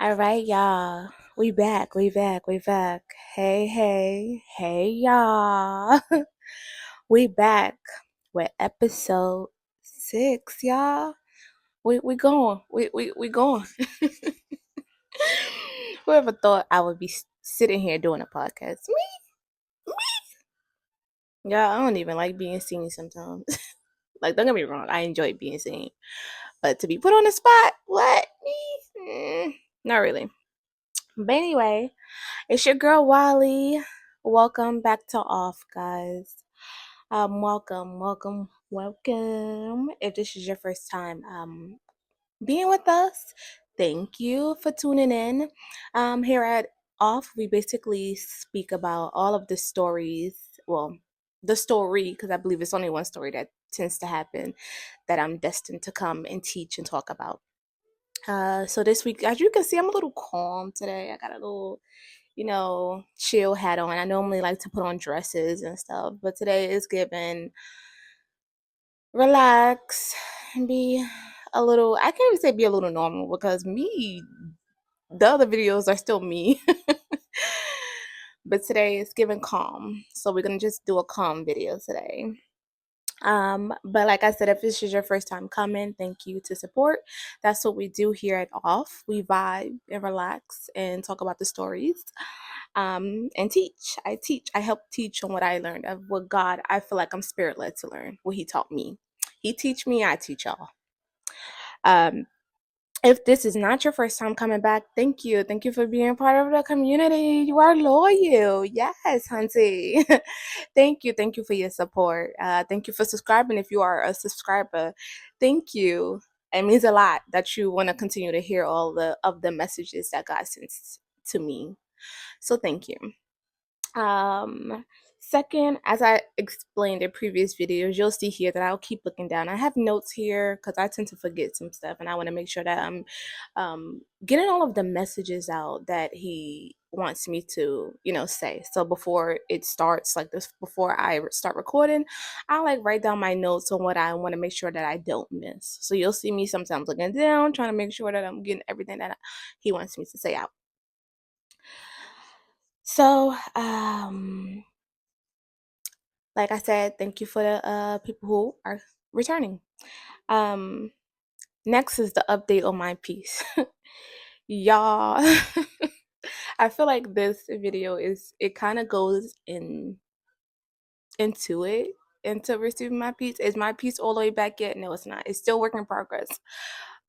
All right, y'all. We back. Hey, y'all. We back with episode 6, y'all. We going. We going. Whoever thought I would be sitting here doing a podcast? Me? Yeah, I don't even like being seen sometimes. Like, don't get me wrong, I enjoy being seen, but to be put on the spot, what? Me? Not really. But anyway, it's your girl Wally. Welcome back to Off, guys. Welcome. If this is your first time being with us, thank you for tuning in. Here at Off, we basically speak about all of the stories. Well, the story, because I believe it's only one story that tends to happen that I'm destined to come and teach and talk about. So this week, as you can see, I'm a little calm today. I got a little chill hat on. I normally like to put on dresses and stuff, but today is given relax and be a little, I can't even say be a little normal because the other videos are still me. But today is given calm. So we're going to just do a calm video today. But like I said, if this is your first time coming, thank you to support. That's what we do here at Off. We vibe and relax and talk about the stories. And teach. I help teach on what I learned of what God I feel like I'm spirit led to learn, what He taught me. He teach me, I teach y'all. Um, if this is not your first time coming back, thank you. Thank you for being part of the community. You are loyal. Yes, Hunty. Thank you. Thank you for your support. Thank you for subscribing. If you are a subscriber, thank you. It means a lot that you want to continue to hear all of the messages that God sends to me. So thank you. Um, Second, as I explained in previous videos, you'll see here that I'll keep looking down. I have notes here because I tend to forget some stuff, and I want to make sure that I'm getting all of the messages out that he wants me to, say. So before it starts, like this, before I start recording, I like write down my notes on what I want to make sure that I don't miss. So you'll see me sometimes looking down, trying to make sure that I'm getting everything that he wants me to say out. So, like I said, thank you for the people who are returning. Um, Next is the update on my piece. Y'all, I feel like this video it kind of goes into it, into receiving my piece. Is my piece all the way back yet? No, it's not. It's still work in progress.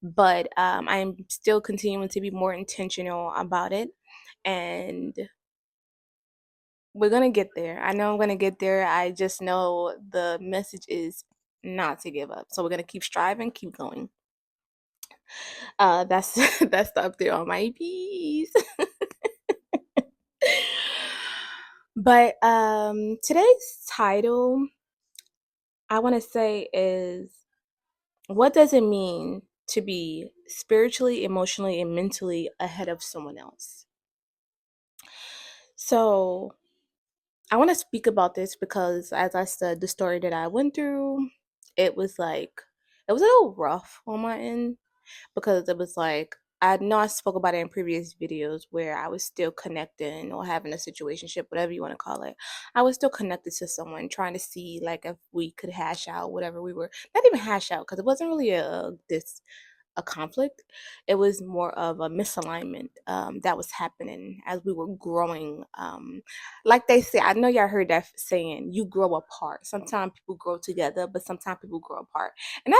But I'm still continuing to be more intentional about it. And we're gonna get there. I know I'm gonna get there. I just know the message is not to give up. So we're gonna keep striving, keep going. That's that's the update on my piece. But today's title I want to say is, what does it mean to be spiritually, emotionally, and mentally ahead of someone else? So I want to speak about this because, as I said, the story that I went through, it was a little rough on my end because it was like, I know I spoke about it in previous videos where I was still connecting or having a situationship, whatever you want to call it. I was still connected to someone, trying to see like if we could hash out whatever we were, not even hash out because it wasn't really a conflict. It was more of a misalignment that was happening as we were growing. Like they say, I know y'all heard that saying, you grow apart. Sometimes people grow together, but sometimes people grow apart. And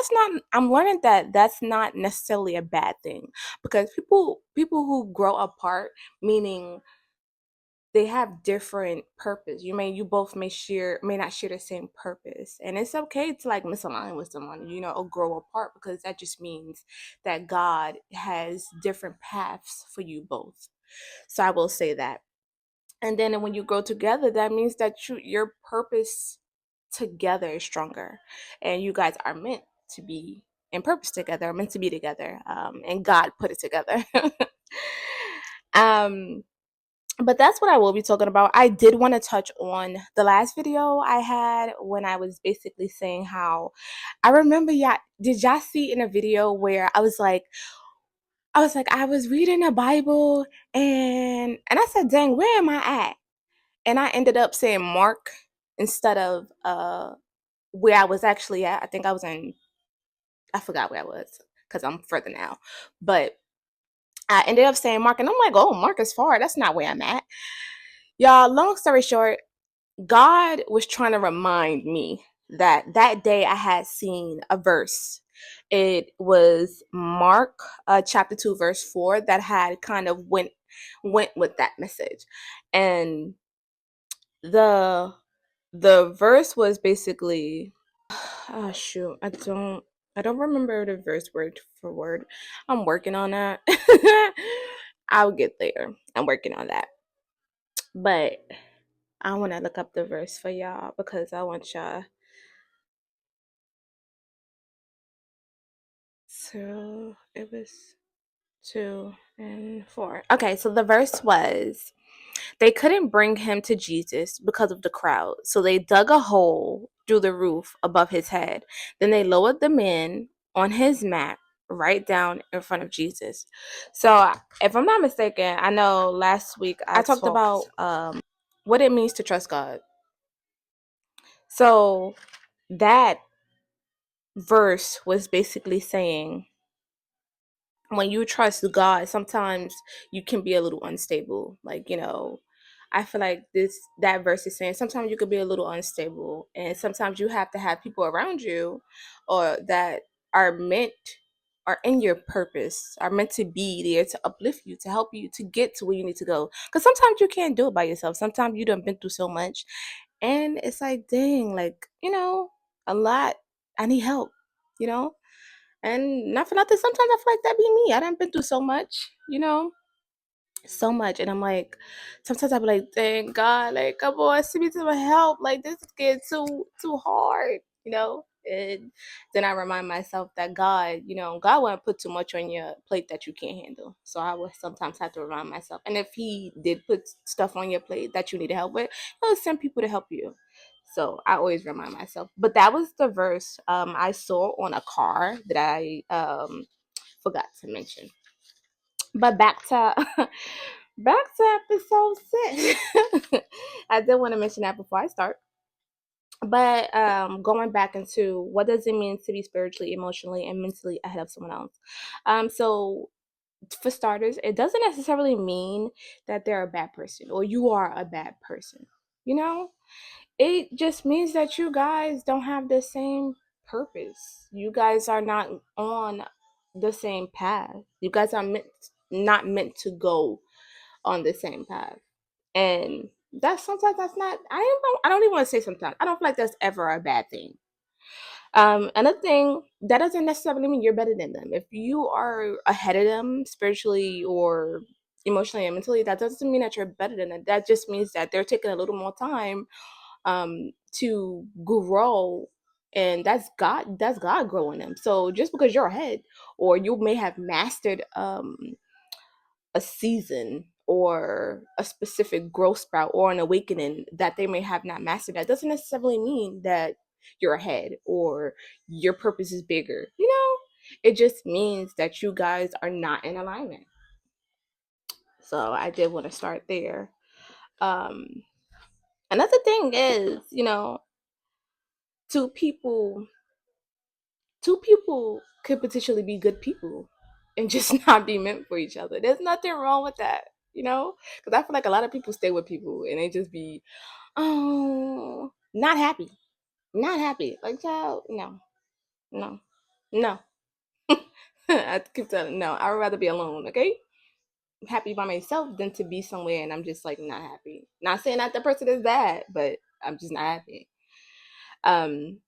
I'm learning that that's not necessarily a bad thing, because people who grow apart, meaning they have different purpose. You both may not share the same purpose, and it's okay to like misalign with someone, or grow apart, because that just means that God has different paths for you both. So I will say that. And then when you grow together, that means that your purpose together is stronger, and you guys are meant to be in purpose together, meant to be together, and God put it together. um but that's what I will be talking about. I did want to touch on the last video I had when I was basically saying how I remember, yeah, did y'all see in a video where I was like, I was like, I was reading the Bible and I said, dang, where am I at? And I ended up saying Mark instead of where I was actually at. I think I was in, I forgot where I was because I'm further now. But I ended up saying Mark, and I'm like, oh, Mark is far. That's not where I'm at. Y'all, long story short, God was trying to remind me that that day I had seen a verse. It was Mark chapter 2 verse 4 that had kind of went with that message. And the the verse was basically oh shoot, I don't remember the verse word for word. I'm working on that. I'll get there. I'm working on that. But I want to look up the verse for y'all because I want y'all to. It was 2 and 4. Okay, so the verse was they couldn't bring him to Jesus because of the crowd, so they dug a hole through the roof above his head. Then they lowered the man on his mat right down in front of Jesus. So, if I'm not mistaken, I know last week I talked about what it means to trust God. So, that verse was basically saying when you trust God, sometimes you can be a little unstable. Like, I feel like that verse is saying sometimes you could be a little unstable, and sometimes you have to have people around you or that are meant are in your purpose, are meant to be there to uplift you, to help you to get to where you need to go. Because sometimes you can't do it by yourself. Sometimes you done been through so much, and it's like, dang, like, a lot. I need help, you know and not for nothing, sometimes I feel like that be me. I done been through so much, so much. And I'm like, sometimes I be like, thank God, like, come on, send me some help. Like, this is getting too hard, And then I remind myself that God won't put too much on your plate that you can't handle. So I would sometimes have to remind myself. And if He did put stuff on your plate that you need help with, He'll send people to help you. So I always remind myself. But that was the verse I saw on a car that I forgot to mention. But back to back to episode 6. I did want to mention that before I start. But going back into what does it mean to be spiritually, emotionally, and mentally ahead of someone else? So for starters, it doesn't necessarily mean that they're a bad person or you are a bad person. You know, it just means that you guys don't have the same purpose. You guys are not on the same path. You guys are not meant to go on the same path. And that's sometimes that's not I don't even want to say sometimes. I don't feel like that's ever a bad thing. Another thing, that doesn't necessarily mean you're better than them. If you are ahead of them spiritually or emotionally and mentally, that doesn't mean that you're better than them. That just means that they're taking a little more time to grow, and that's God growing them. So just because you're ahead or you may have mastered a season or a specific growth sprout or an awakening that they may have not mastered, that doesn't necessarily mean that you're ahead or your purpose is bigger. It just means that you guys are not in alignment. So I did want to start there. um Another thing is, two people two people could potentially be good people and just not be meant for each other. There's nothing wrong with that, because I feel like a lot of people stay with people and they just be, oh, not happy, not happy. Like, child, no, no, no. I keep telling, no, I would rather be alone. Okay, I'm happy by myself than to be somewhere and I'm just like not happy. Not saying that the person is bad, but I'm just not happy. Um,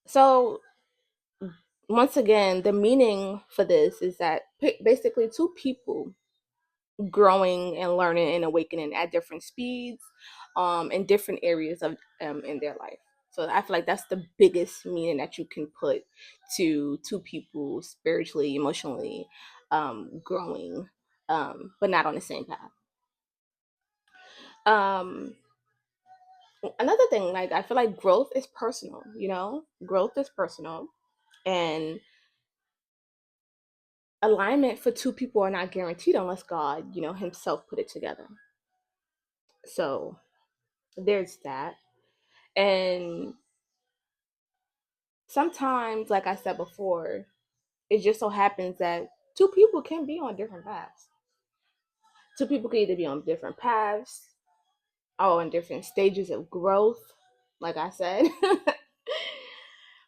so once again, the meaning for this is that basically two people growing and learning and awakening at different speeds, in different areas of in their life. So I feel like that's the biggest meaning that you can put to two people spiritually, emotionally, growing, but not on the same path. Um, Another thing, like I feel like growth is personal. Growth is personal, and alignment for two people are not guaranteed unless God, himself put it together. So there's that. And sometimes, like I said before, it just so happens that two people can be on different paths. Two people can either be on different paths or in different stages of growth, like I said.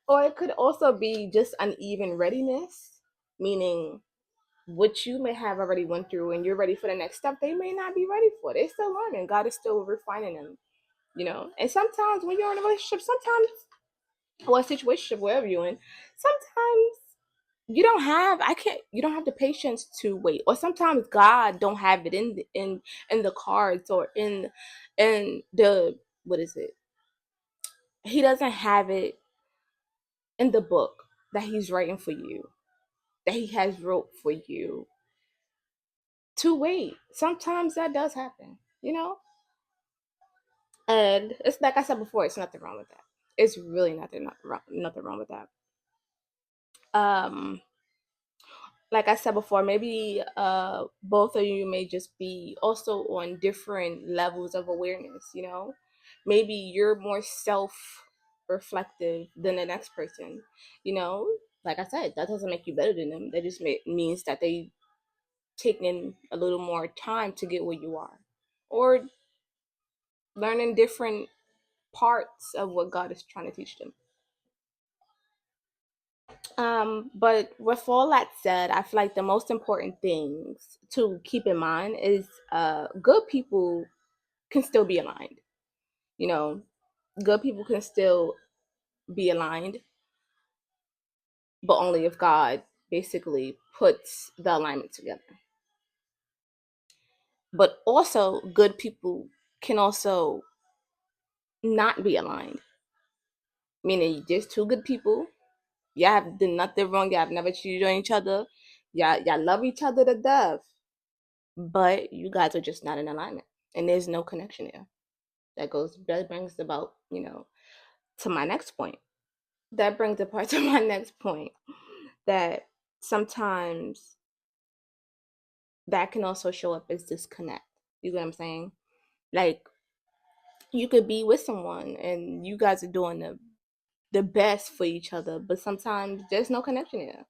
Or it could also be just uneven readiness, meaning what you may have already went through and you're ready for the next step, they may not be ready for. They're still learning. God is still refining them. And sometimes when you're in a relationship, sometimes or a situation, wherever you're in, sometimes you don't have the patience to wait. Or sometimes God don't have it in the cards or in the what is it? He doesn't have it in the book that he's writing for you, that he has wrote for you to wait. Sometimes that does happen. And it's like I said before, it's nothing wrong with that. It's really nothing wrong with that. Um, like I said before, maybe both of you may just be also on different levels of awareness. Maybe you're more self reflective than the next person, you know. Like I said, that doesn't make you better than them. That just means that they taking a little more time to get where you are, or learning different parts of what God is trying to teach them. But with all that said, I feel like the most important things to keep in mind is good people can still be aligned. You know, good people can still be aligned, but only if God basically puts the alignment together. But also, good people can also not be aligned, meaning just two good people. Y'all have done nothing wrong. Y'all have never cheated on each other. Y'all love each other to death, but you guys are just not in alignment, and there's no connection there. That brings about to my next point. That brings apart to my next point, that sometimes that can also show up as disconnect. You get what I'm saying? Like, you could be with someone and you guys are doing the best for each other, but sometimes there's no connection there.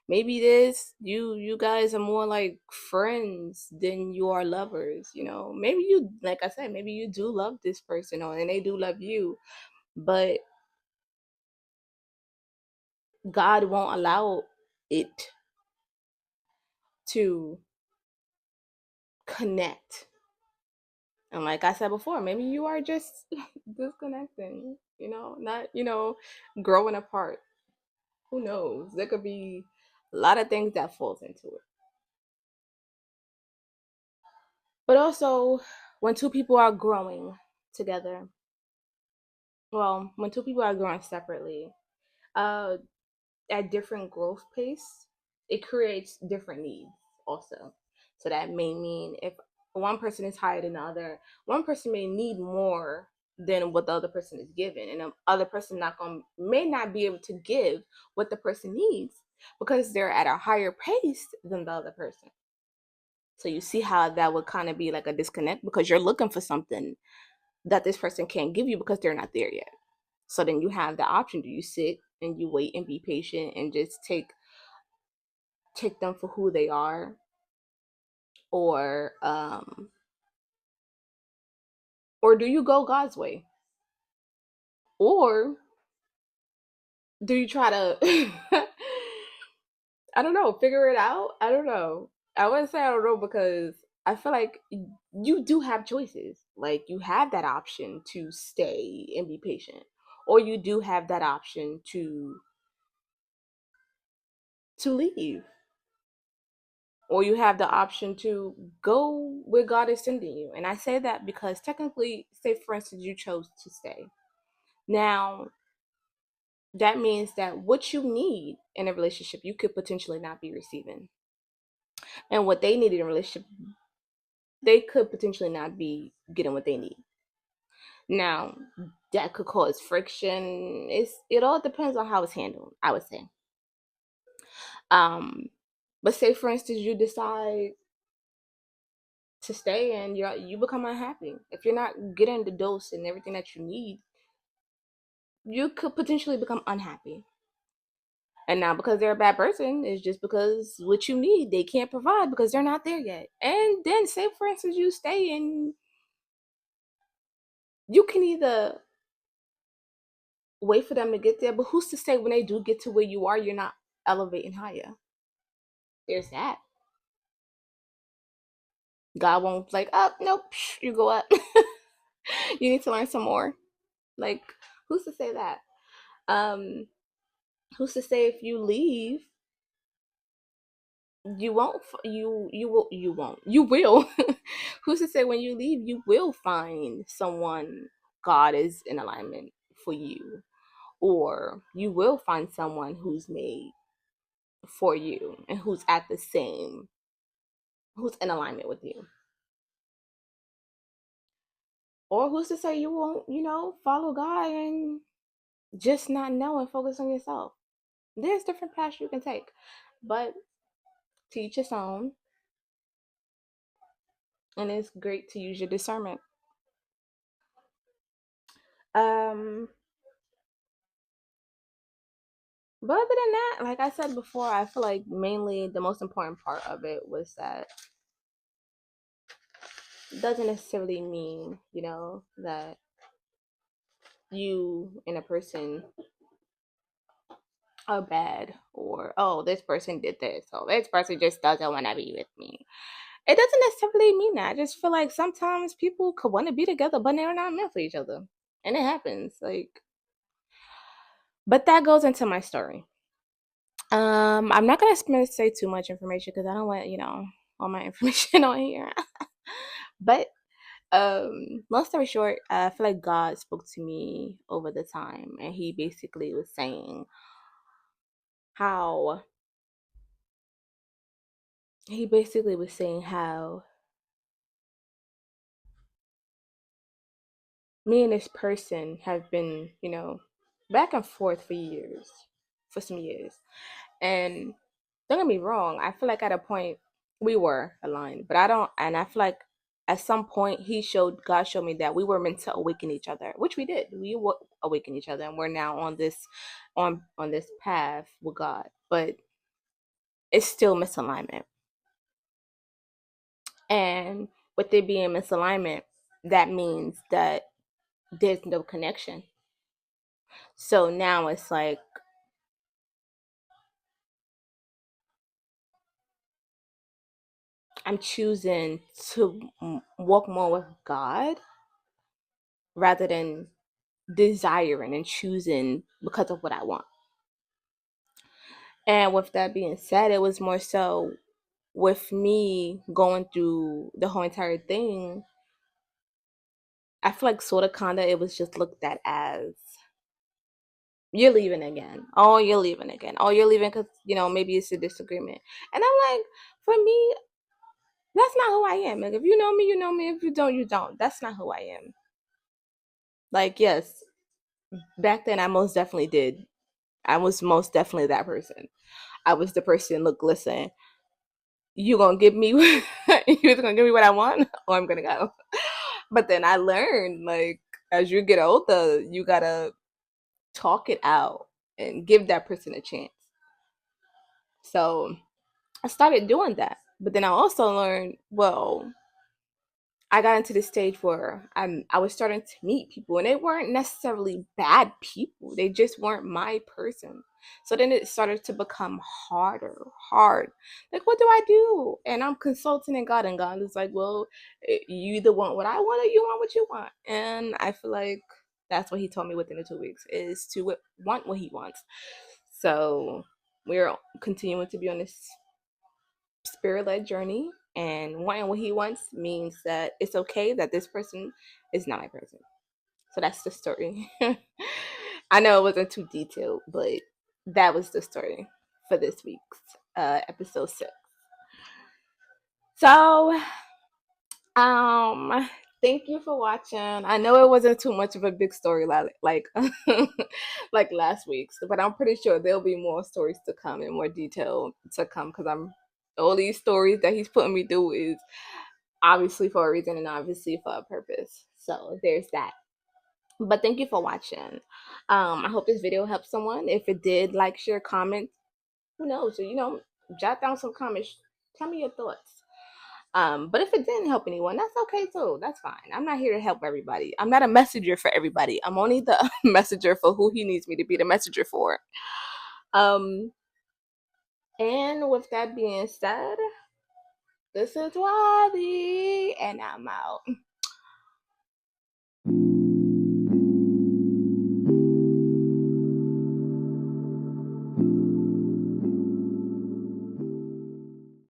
Maybe this you guys are more like friends than you are lovers. Maybe you, like I said, maybe you do love this person, or and they do love you, but God won't allow it to connect. And like I said before, maybe you are just disconnecting, not growing apart. Who knows? There could be a lot of things that falls into it. But also, when two people are growing together, well, when two people are growing separately, uh, at different growth pace, it creates different needs also. So that may mean if one person is higher than the other, one person may need more than what the other person is giving, and the other person may not be able to give what the person needs because they're at a higher pace than the other person. So you see how that would kind of be like a disconnect, because you're looking for something that this person can't give you because they're not there yet. So then you have the option: do you sit and you wait and be patient and just take them for who they are, or or do you go God's way, or do you try to I don't know, figure it out? I don't know. I wouldn't say I don't know, because I feel like you do have choices. Like, you have that option to stay and be patient, or you do have that option to leave, or you have the option to go where God is sending you. And I say that because technically, say for instance, you chose to stay. Now, that means that what you need in a relationship, you could potentially not be receiving. And what they need in a relationship, they could potentially not be getting what they need. Now, that could cause friction. It all depends on how it's handled, I would say. Um, But say for instance you decide to stay and you become unhappy. If you're not getting the dose and everything that you need, you could potentially become unhappy. And now because they're a bad person, it's just because what you need they can't provide because they're not there yet. And then say for instance you stay and you can either wait for them to get there, but who's to say when they do get to where you are, you're not elevating higher? There's that. God won't like up, nope, you go up. You need to learn some more. Like, who's to say that? Um, who's to say if you leave, you won't, you will. Who's to say when you leave, you will find someone God is in alignment for you, or you will find someone who's made for you and who's at the same, who's in alignment with you. Or who's to say you won't, follow God and just not know and focus on yourself? There's different paths you can take, but teach its own, and it's great to use your discernment. Um, but other than that, like I said before, I feel like mainly the most important part of it was that it doesn't necessarily mean, that you and a person are bad, or oh, this person did this, oh, this person just doesn't want to be with me. It doesn't necessarily mean that. I just feel like sometimes people could want to be together, but they're not meant for each other, and it happens. Like, but that goes into my story. I'm not gonna say too much information because I don't want all my information on here. But long story short, I feel like God spoke to me over the time, and He basically was saying how he basically was saying how me and this person have been, back and forth for years, for some years. And don't get me wrong, I feel like at a point we were aligned, but I feel like at some point God showed me that we were meant to awaken each other, which we did. We awaken each other, and we're now on this path with God, but it's still misalignment. And with it being misalignment, that means that there's no connection. So now it's like I'm choosing to walk more with God rather than desiring and choosing because of what I want. And with that being said, it was more so with me going through the whole entire thing. I feel like sort of kinda it was just looked at as you're leaving again. Oh, you're leaving again. Oh, you're leaving because maybe it's a disagreement. And I'm like, for me, that's not who I am. Like, if you know me, you know me. If you don't, you don't. That's not who I am. Like, yes, back then I most definitely did. I was most definitely that person. I was the person, look, listen, you gonna give me you're gonna give me what I want, or I'm gonna go. But then I learned, like, as you get older, you gotta talk it out and give that person a chance. So I started doing that. But then I also learned, well, I got into this stage where I was starting to meet people, and they weren't necessarily bad people. They just weren't my person. So then it started to become hard. Like, what do I do? And I'm consulting and God is like, well, you either want what I want or you want what you want. And I feel like that's what he told me within the 2 weeks is to want what he wants. So we're continuing to be on this spirit-led journey, and wanting what he wants means that it's okay that this person is not my person. So that's the story. I know it wasn't too detailed, but that was the story for this week's episode 6. So thank you for watching. I know it wasn't too much of a big story like like last week's, but I'm pretty sure there'll be more stories to come and more detail to come because I'm All these stories that he's putting me through is obviously for a reason and obviously for a purpose. So there's that. But thank you for watching. I hope this video helped someone. If it did, like, share, comment. Who knows? Jot down some comments. Tell me your thoughts. But if it didn't help anyone, that's okay too. That's fine. I'm not here to help everybody. I'm not a messenger for everybody. I'm only the messenger for who he needs me to be the messenger for. Um, and with that being said, this is Wally, and I'm out.